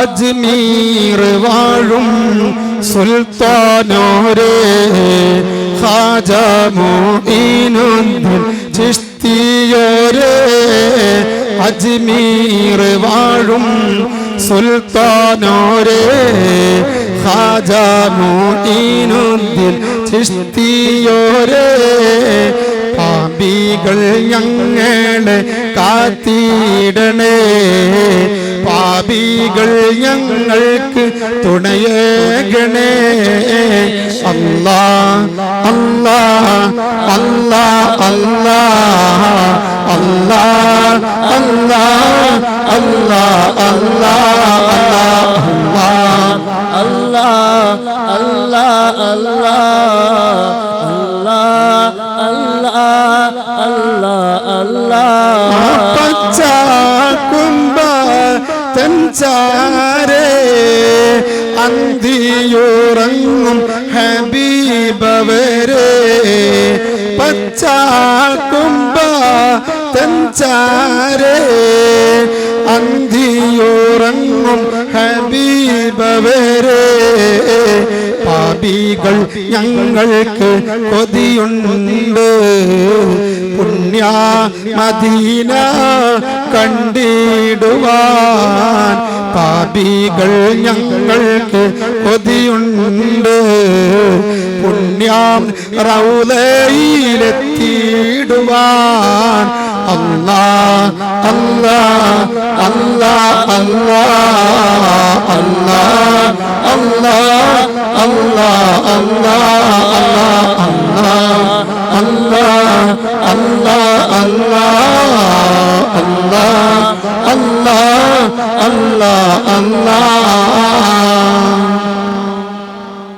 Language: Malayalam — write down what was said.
അജ്മീർ വാഴും സുൽത്താനോരേ ഖാജ മുഈനുദ്ദീൻ ചിശ്തിയോരേ അജ്മീർ വാഴും സുൽത്താനോരേ ഖാജ മുഈനുദ്ദീൻ ചിശ്തിയോരേ പാപികൾ ഞങ്ങളെ കാത്തിടണേ പാപികൾ ഞങ്ങൾക്ക് തുണയേകണേ അല്ലാഹ് അല്ലാഹ് അല്ലാഹ് അല്ലാഹ് അല്ലാഹ് അല്ലാഹ് അല്ലാഹ് അല്ലാഹ് അല്ലാഹ് തൻചാരേ അന്തിയുറങ്ങും ഹബീബവരേ പച്ചാക്കുംബ തൻചാരേ അന്തിയുറങ്ങും ഹബീബവരേ പാപികൾ ഞങ്ങൾക്ക് കൊതിയുണ്ട് പുണ്യ മദീന കണ്ടിടുവാൻ പാപികൾ ഞങ്ങൾക്ക് കൊതിയുണ്ട് പുണ്യം റൗളയിലെത്തിടുവാൻ അല്ലാഹ് അല്ലാഹ് അല്ലാഹ് അല്ലാഹ് അല്ലാഹ് അല്ലാഹ് അല്ലാഹ് അല്ലാഹ് അല്ലാഹ് അല്ലാഹ് അല്ലാഹ് അല്ലാഹ്